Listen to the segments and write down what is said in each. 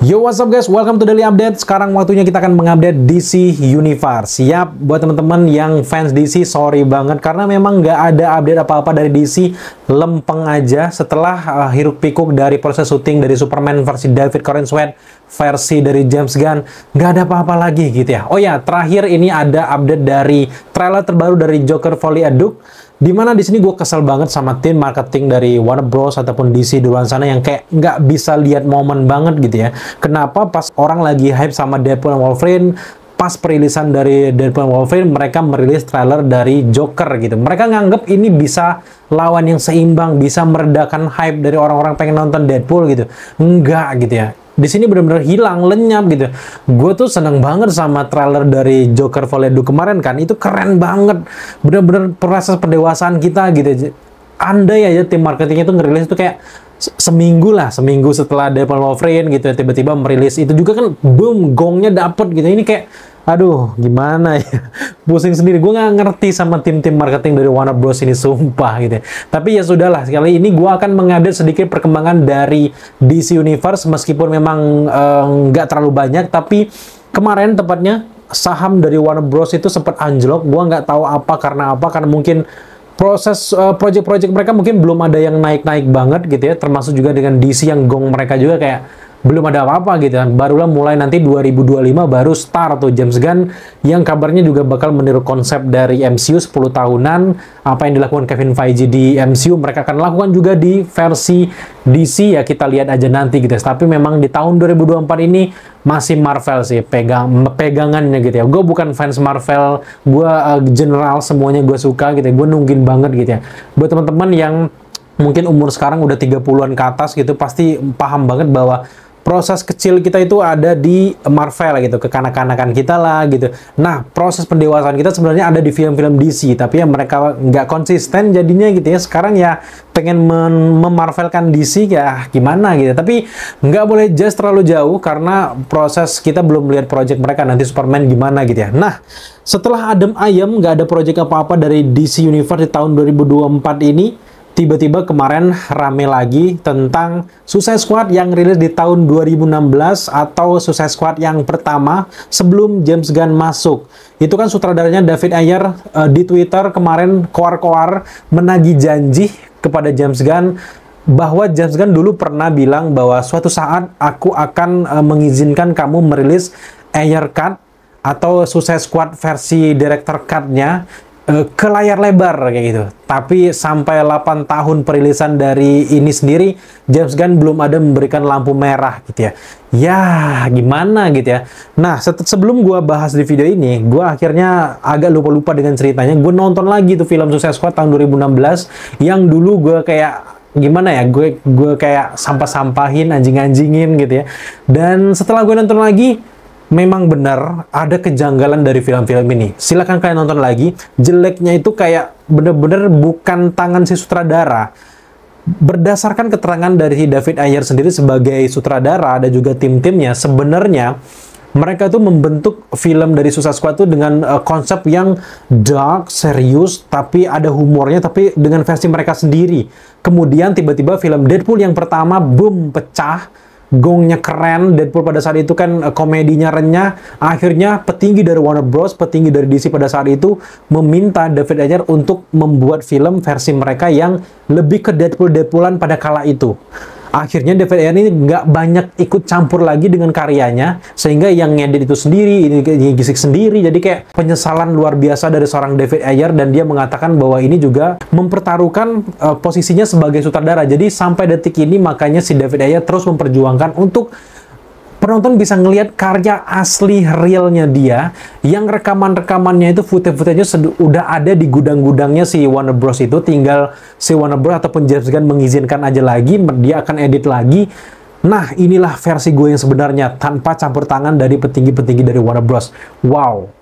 Yo, what's up guys? Welcome to Daily Update. Sekarang waktunya kita akan mengupdate DC Universe. Siap, buat teman-teman yang fans DC, sorry banget karena memang nggak ada update apa-apa dari DC. Lempeng aja setelah hiruk pikuk dari proses syuting dari Superman versi David Corenswet, versi dari James Gunn, nggak ada apa-apa lagi gitu ya. Oh ya, terakhir ini ada update dari trailer terbaru dari Joker Folie à Deux. Dimana di sini gue kesel banget sama tim marketing dari Warner Bros ataupun DC di luar sana yang kayak nggak bisa lihat momen banget gitu ya. Kenapa pas orang lagi hype sama Deadpool dan Wolverine, pas perilisan dari Deadpool dan Wolverine, mereka merilis trailer dari Joker gitu. Mereka nganggep ini bisa lawan yang seimbang, bisa meredakan hype dari orang-orang pengen nonton Deadpool gitu. Enggak gitu ya. Di sini benar-benar hilang, lenyap gitu. Gue tuh seneng banget sama trailer dari Joker Folie à Deux kemarin kan. Itu keren banget. Benar-benar proses pendewasaan kita gitu. Andai aja tim marketingnya tuh ngerilis itu kayak seminggu setelah Deadpool Wolverine gitu. Tiba-tiba merilis itu juga kan boom, gongnya dapet gitu. Ini kayak aduh, gimana ya? Pusing sendiri. Gue nggak ngerti sama tim-tim marketing dari Warner Bros. Ini, sumpah gitu. Tapi ya sudahlah, sekali ini gue akan mengupdate sedikit perkembangan dari DC Universe. Meskipun memang nggak terlalu banyak, tapi kemarin tepatnya saham dari Warner Bros. Itu sempat anjlok. Gue nggak tahu karena mungkin proses project-project mereka mungkin belum ada yang naik-naik banget gitu ya. Termasuk juga dengan DC yang gong mereka juga kayak belum ada apa-apa gitu kan. Barulah mulai nanti 2025 baru start tuh James Gunn yang kabarnya juga bakal meniru konsep dari MCU 10 tahunan. Apa yang dilakukan Kevin Feige di MCU mereka akan lakukan juga di versi DC ya, kita lihat aja nanti gitu. Tapi memang di tahun 2024 ini masih Marvel sih pegangannya gitu ya. Gue bukan fans Marvel, gue general semuanya gue suka gitu ya. Gue nungguin banget gitu ya. Buat teman-teman yang mungkin umur sekarang udah 30-an ke atas gitu, pasti paham banget bahwa proses kecil kita itu ada di Marvel gitu, kekanak-kanakan kita lah gitu. Nah, proses pendewasaan kita sebenarnya ada di film-film DC, tapi ya mereka nggak konsisten jadinya gitu ya. Sekarang ya pengen memarvelkan DC ya gimana gitu. Tapi nggak boleh just terlalu jauh karena proses kita belum melihat project mereka nanti Superman gimana gitu ya. Nah, setelah adem ayem nggak ada project apa-apa dari DC Universe di tahun 2024 ini, tiba-tiba kemarin rame lagi tentang Suicide Squad yang rilis di tahun 2016 atau Suicide Squad yang pertama sebelum James Gunn masuk. Itu kan sutradaranya David Ayer di Twitter kemarin koar-koar menagih janji kepada James Gunn bahwa James Gunn dulu pernah bilang bahwa suatu saat aku akan mengizinkan kamu merilis Ayer Cut atau Suicide Squad versi director cut-nya ke layar lebar kayak gitu. Tapi sampai 8 tahun perilisan dari ini sendiri, James Gunn belum ada memberikan lampu merah gitu ya. Ya, gimana gitu ya. Nah, sebelum gua bahas di video ini, gua akhirnya agak lupa-lupa dengan ceritanya. Gue nonton lagi tuh film Suicide Squad tahun 2016 yang dulu gue kayak gimana ya, gue kayak sampah-sampahin, anjing-anjingin gitu ya. Dan setelah gue nonton lagi, memang benar ada kejanggalan dari film-film ini. Silahkan kalian nonton lagi. Jeleknya itu kayak bener-bener bukan tangan si sutradara. Berdasarkan keterangan dari David Ayer sendiri sebagai sutradara dan juga tim-timnya, sebenarnya mereka tuh membentuk film dari Suicide Squad itu dengan konsep yang dark, serius, tapi ada humornya, tapi dengan versi mereka sendiri. Kemudian tiba-tiba film Deadpool yang pertama, boom, pecah. Gongnya keren, Deadpool pada saat itu kan komedinya renyah. Akhirnya petinggi dari Warner Bros, petinggi dari DC pada saat itu meminta David Ayer untuk membuat film versi mereka yang lebih ke Deadpool-Deadpoolan pada kala itu. Akhirnya David Ayer ini nggak banyak ikut campur lagi dengan karyanya, sehingga yang ngedit itu sendiri, ini gisik sendiri. Jadi kayak penyesalan luar biasa dari seorang David Ayer, dan dia mengatakan bahwa ini juga mempertaruhkan posisinya sebagai sutradara. Jadi sampai detik ini makanya si David Ayer terus memperjuangkan untuk penonton bisa ngelihat karya asli realnya dia, yang rekaman-rekamannya itu footage-nya udah ada di gudang-gudangnya si Warner Bros. Itu tinggal si Warner Bros. Ataupun James Gunn mengizinkan aja lagi, dia akan edit lagi. Nah, inilah versi gue yang sebenarnya tanpa campur tangan dari petinggi-petinggi dari Warner Bros. Wow.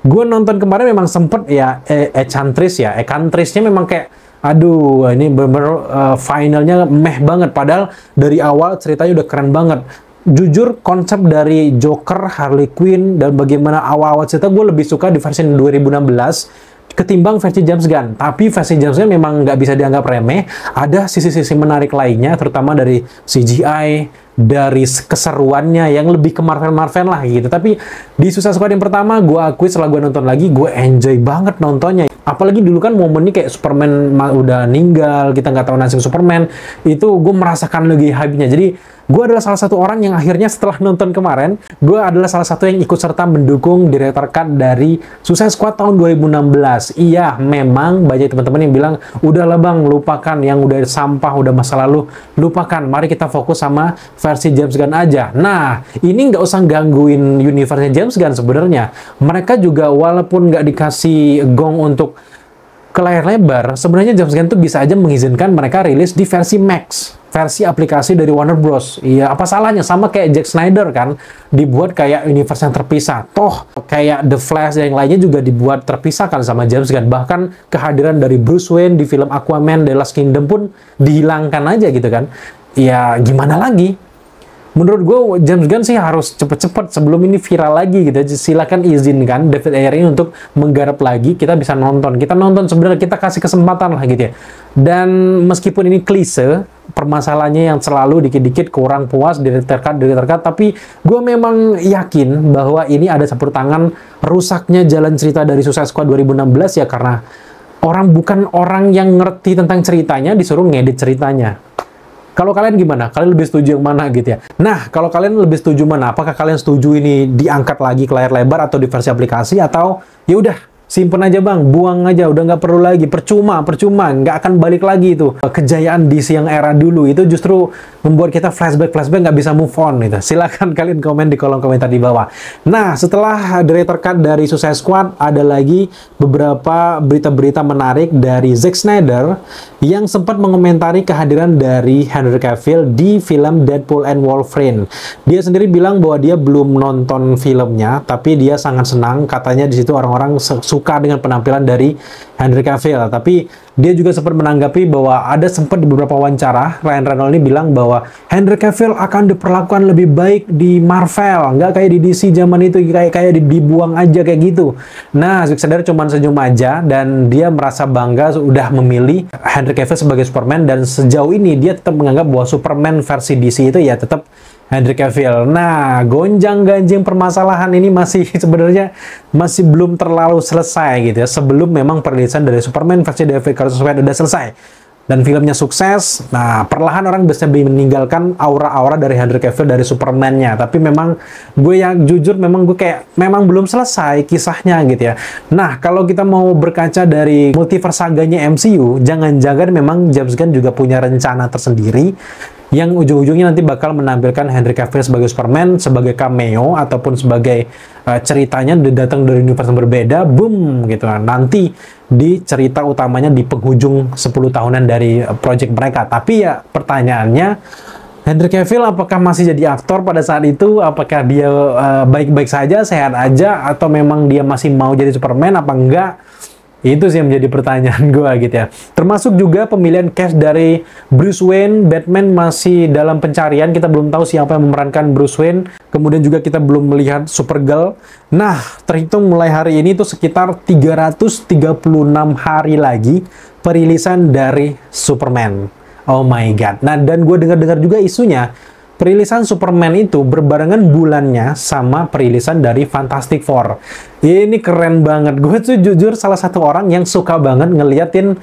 Gue nonton kemarin memang sempet ya ekantrisnya memang kayak aduh, ini bener-bener finalnya meh banget. Padahal dari awal ceritanya udah keren banget. Jujur, konsep dari Joker, Harley Quinn, dan bagaimana awal-awal cerita gue lebih suka di versi 2016 ketimbang versi James Gunn. Tapi versi James Gunn memang nggak bisa dianggap remeh. Ada sisi-sisi menarik lainnya, terutama dari CGI, dari keseruannya yang lebih ke Marvel lah gitu. Tapi di Suicide Squad yang pertama, gue akui setelah gue nonton lagi, gue enjoy banget nontonnya. Apalagi dulu kan momennya kayak Superman udah ninggal, kita nggak tahu nasib Superman, itu gue merasakan lagi hype-nya. Jadi gue adalah salah satu orang yang akhirnya setelah nonton kemarin, gue adalah salah satu yang ikut serta mendukung director cut dari Suicide Squad tahun 2016. Iya, memang banyak teman-teman yang bilang, udahlah bang, lupakan yang udah sampah, udah masa lalu, lupakan. Mari kita fokus sama versi James Gunn aja. Nah, ini nggak usah gangguin universe James Gunn sebenarnya. Mereka juga walaupun nggak dikasih gong untuk ke layar lebar, sebenarnya James Gunn tuh bisa aja mengizinkan mereka rilis di versi Max, versi aplikasi dari Warner Bros. Iya, apa salahnya? Sama kayak Zack Snyder kan, dibuat kayak universe yang terpisah. Toh, kayak The Flash dan yang lainnya juga dibuat terpisah kan sama James Gunn. Bahkan kehadiran dari Bruce Wayne di film Aquaman The Last Kingdom pun dihilangkan aja gitu kan. Ya, gimana lagi? Menurut gue, James Gunn sih harus cepet-cepet sebelum ini viral lagi gitu. Silakan izinkan David Ayer ini untuk menggarap lagi, kita bisa nonton. Kita nonton sebenarnya, kita kasih kesempatan lah gitu ya. Dan meskipun ini klise, permasalahannya yang selalu dikit-dikit kurang puas director cut, tapi gue memang yakin bahwa ini ada campur tangan rusaknya jalan cerita dari Suicide Squad 2016 ya, karena bukan orang yang ngerti tentang ceritanya disuruh ngedit ceritanya. Kalau kalian gimana? Kalian lebih setuju yang mana gitu ya? Nah, kalau kalian lebih setuju mana? Apakah kalian setuju ini diangkat lagi ke layar lebar atau di versi aplikasi, atau ya udah simpen aja bang, buang aja, udah nggak perlu lagi, percuma, nggak akan balik lagi itu. Kejayaan DC yang era dulu itu justru membuat kita flashback, nggak bisa move on gitu. Silakan kalian komen di kolom komentar di bawah. Nah, setelah director cut dari Suicide Squad, ada lagi beberapa berita-berita menarik dari Zack Snyder yang sempat mengomentari kehadiran dari Henry Cavill di film Deadpool and Wolverine. Dia sendiri bilang bahwa dia belum nonton filmnya, tapi dia sangat senang, katanya di situ orang-orang suka dengan penampilan dari Henry Cavill. Tapi dia juga sempat menanggapi bahwa ada sempat di beberapa wawancara, Ryan Reynolds ini bilang bahwa Henry Cavill akan diperlakukan lebih baik di Marvel, nggak kayak di DC zaman itu, kayak dibuang aja kayak gitu. Nah, Zack Snyder cuma senyum aja, dan dia merasa bangga sudah memilih Henry Cavill sebagai Superman, dan sejauh ini dia tetap menganggap bahwa Superman versi DC itu ya tetap Henry Cavill. Nah, gonjang-ganjing permasalahan ini sebenarnya masih belum terlalu selesai gitu ya. Sebelum memang perilisan dari Superman versi David Caruso udah selesai dan filmnya sukses, nah perlahan orang bisa meninggalkan aura-aura dari Henry Cavill dari Superman-nya. Tapi memang gue yang jujur, memang memang belum selesai kisahnya gitu ya. Nah, kalau kita mau berkaca dari multiverse saganya MCU, jangan-jangan memang James Gunn juga punya rencana tersendiri yang ujung-ujungnya nanti bakal menampilkan Henry Cavill sebagai Superman, sebagai cameo, ataupun sebagai ceritanya datang dari universe yang berbeda, boom gitu. Nanti di cerita utamanya di penghujung 10 tahunan dari project mereka. Tapi ya pertanyaannya, Henry Cavill apakah masih jadi aktor pada saat itu? Apakah dia baik-baik saja, sehat aja, atau memang dia masih mau jadi Superman apa enggak? Itu sih yang menjadi pertanyaan gue gitu ya. Termasuk juga pemilihan cast dari Bruce Wayne, Batman masih dalam pencarian. Kita belum tahu siapa yang memerankan Bruce Wayne. Kemudian juga kita belum melihat Supergirl. Nah, terhitung mulai hari ini itu sekitar 336 hari lagi perilisan dari Superman. Oh my god. Nah, dan gue dengar-dengar juga isunya, perilisan Superman itu berbarengan bulannya sama perilisan dari Fantastic Four. Ini keren banget. Gue tuh jujur salah satu orang yang suka banget ngeliatin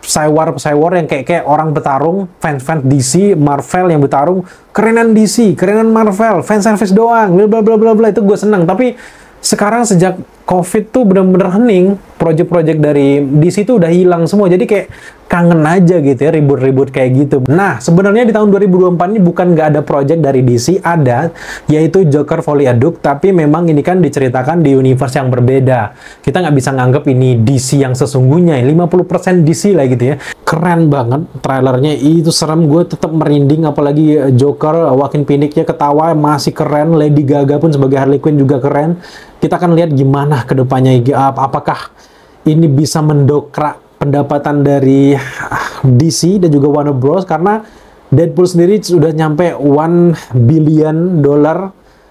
pesawar yang kayak orang bertarung, fans DC, Marvel yang bertarung, kerenan DC, kerenan Marvel, fan service doang, bla bla bla bla, itu gue seneng. Tapi sekarang sejak COVID tuh bener-bener hening, project-project dari DC tuh udah hilang semua, jadi kayak kangen aja gitu ya, ribut-ribut kayak gitu. Nah, sebenarnya di tahun 2024 ini bukan nggak ada project dari DC, ada, yaitu Joker Folie à Deux, tapi memang ini kan diceritakan di universe yang berbeda. Kita nggak bisa nganggep ini DC yang sesungguhnya, 50% DC lah gitu ya. Keren banget trailernya, itu serem, gue tetap merinding, apalagi Joker, Joaquin Phoenix-nya ketawa, masih keren, Lady Gaga pun sebagai Harley Quinn juga keren. Kita akan lihat gimana kedepannya, apakah ini bisa mendokrak pendapatan dari DC dan juga Warner Bros, karena Deadpool sendiri sudah nyampe $1 billion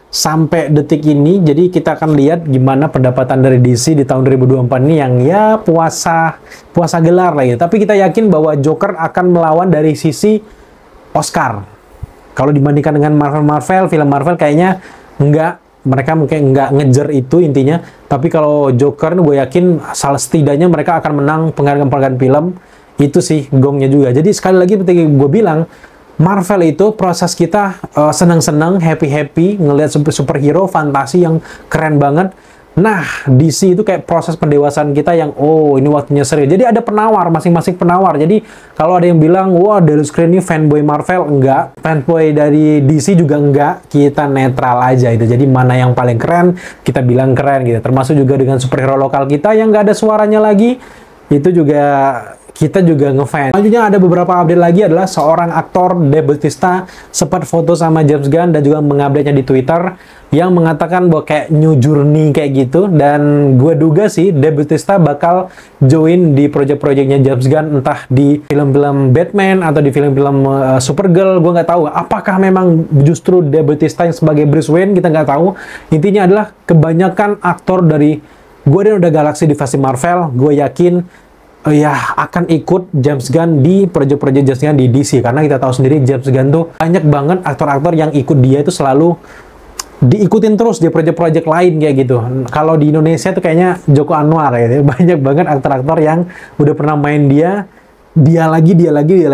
sampai detik ini. Jadi kita akan lihat gimana pendapatan dari DC di tahun 2024 ini, yang ya puasa gelar lah ya. Tapi kita yakin bahwa Joker akan melawan dari sisi Oscar, Kalau dibandingkan dengan Marvel, film Marvel kayaknya mereka mungkin nggak ngejar itu intinya. Tapi kalau Joker, gue yakin setidaknya mereka akan menang penghargaan film. Itu sih gongnya juga. Jadi sekali lagi seperti gue bilang, Marvel itu proses kita senang-senang, happy-happy, ngelihat superhero, fantasi yang keren banget. Nah, DC itu kayak proses pendewasaan kita yang, oh ini waktunya serius. Jadi ada penawar, masing-masing penawar. Jadi kalau ada yang bilang, wah Darius Screen ini fanboy Marvel, enggak. Fanboy dari DC juga enggak. Kita netral aja itu. Jadi mana yang paling keren, kita bilang keren gitu. Termasuk juga dengan superhero lokal kita yang nggak ada suaranya lagi, itu juga kita juga ngefans. Selanjutnya ada beberapa update lagi adalah seorang aktor Dave Bautista sempat foto sama James Gunn dan juga mengupdate-nya di Twitter yang mengatakan bahwa kayak new journey kayak gitu, dan gue duga sih Dave Bautista bakal join di project-projectnya James Gunn, entah di film-film Batman atau di film-film Supergirl. Gue nggak tahu apakah memang justru Dave Bautista yang sebagai Bruce Wayne, kita nggak tahu. Intinya adalah kebanyakan aktor dari Guardians of the Galaxy di versi Marvel, gue yakin ya akan ikut James Gunn di project-project James Gunn di DC, karena kita tahu sendiri James Gunn tuh banyak banget aktor-aktor yang ikut dia itu selalu diikutin terus di project-project lain kayak gitu. Kalau di Indonesia tuh kayaknya Joko Anwar ya, banyak banget aktor-aktor yang udah pernah main dia lagi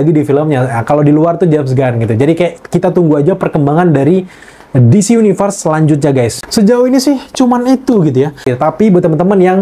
di filmnya. Nah, kalau di luar tuh James Gunn gitu. Jadi kayak kita tunggu aja perkembangan dari DC Universe selanjutnya guys. Sejauh ini sih cuman itu gitu ya. Tapi buat teman-teman yang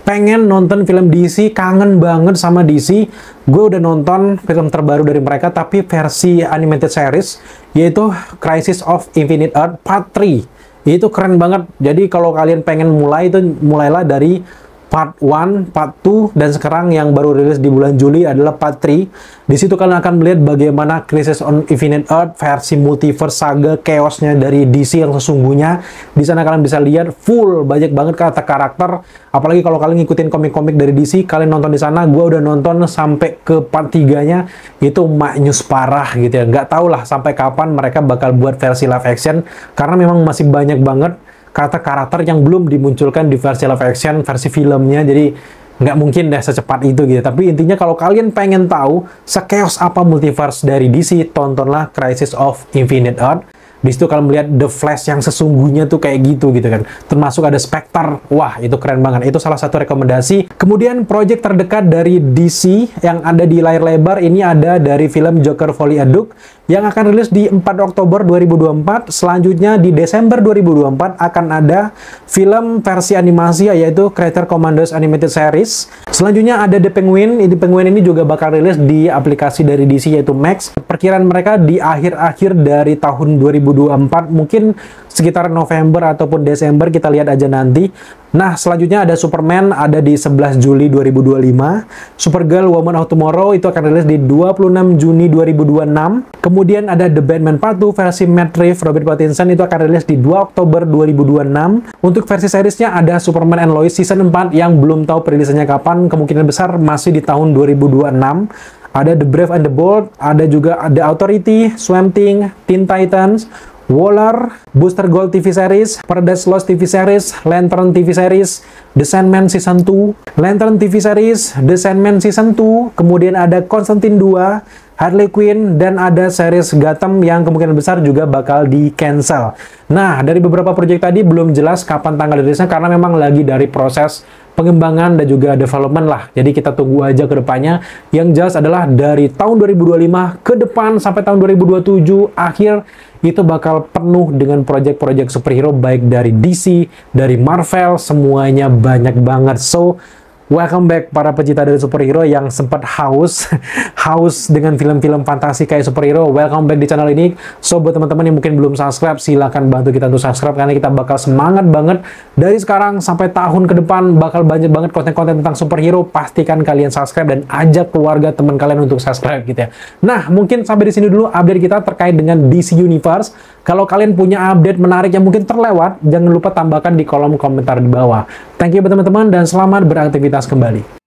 pengen nonton film DC, kangen banget sama DC, gue udah nonton film terbaru dari mereka tapi versi animated series, yaitu Crisis of Infinite Earth Part 3. Itu keren banget. Jadi kalau kalian pengen mulai itu mulailah dari Part 1, Part 2, dan sekarang yang baru rilis di bulan Juli adalah Part 3. Di situ kalian akan melihat bagaimana Crisis on Infinite Earth versi multiverse saga chaosnya dari DC yang sesungguhnya. Di sana kalian bisa lihat full banyak banget karakter. Apalagi kalau kalian ngikutin komik-komik dari DC, kalian nonton di sana. Gua udah nonton sampai ke Part 3-nya, itu maknyus parah gitu ya. Nggak tahu lah sampai kapan mereka bakal buat versi live action, karena memang masih banyak banget karakter yang belum dimunculkan di versi live action, versi filmnya. Jadi nggak mungkin deh secepat itu gitu. Tapi intinya kalau kalian pengen tahu sekeos apa multiverse dari DC, tontonlah Crisis of Infinite Earth. Di situ kalian melihat The Flash yang sesungguhnya tuh kayak gitu kan. Termasuk ada Spectre. Wah, itu keren banget. Itu salah satu rekomendasi. Kemudian project terdekat dari DC yang ada di layar lebar ini ada dari film Joker Folie à Deux yang akan rilis di 4 Oktober 2024. Selanjutnya di Desember 2024 akan ada film versi animasi yaitu Creator Commandos Animated Series. Selanjutnya ada The Penguin. The Penguin ini juga bakal rilis di aplikasi dari DC yaitu Max. Perkiraan mereka di akhir-akhir dari tahun 2024, mungkin sekitar November ataupun Desember, kita lihat aja nanti. Nah, selanjutnya ada Superman, ada di 11 Juli 2025. Supergirl Woman of Tomorrow itu akan rilis di 26 Juni 2026. Kemudian ada The Batman Part 2 versi Matt Reeves, Robert Pattinson, itu akan rilis di 2 Oktober 2026. Untuk versi seriesnya ada Superman and Lois Season 4 yang belum tahu perilisannya kapan, kemungkinan besar masih di tahun 2026. Ada The Brave and the Bold, ada juga The Authority, Swamp Thing, Teen Titans, Waller, Booster Gold TV Series, Paradise Lost TV Series, Lantern TV Series, The Sandman Season 2, Lantern TV Series, The Sandman Season 2, kemudian ada Constantine 2, Harley Quinn, dan ada series Gotham yang kemungkinan besar juga bakal di-cancel. Nah, dari beberapa proyek tadi belum jelas kapan tanggal rilisnya karena memang lagi dari proses pengembangan dan juga development lah. Jadi kita tunggu aja ke depannya. Yang jelas adalah dari tahun 2025 ke depan sampai tahun 2027 akhir itu bakal penuh dengan proyek-proyek superhero baik dari DC, dari Marvel, semuanya banyak banget. So, welcome back para pecinta dari superhero yang sempat haus dengan film-film fantasi kayak superhero. Welcome back di channel ini. So buat teman-teman yang mungkin belum subscribe, silahkan bantu kita untuk subscribe karena kita bakal semangat banget dari sekarang sampai tahun ke depan bakal banyak banget konten-konten tentang superhero. Pastikan kalian subscribe dan ajak keluarga teman kalian untuk subscribe gitu ya. Nah, mungkin sampai di sini dulu update kita terkait dengan DC Universe. Kalau kalian punya update menarik yang mungkin terlewat, jangan lupa tambahkan di kolom komentar di bawah. Thank you teman-teman dan selamat beraktivitas kembali.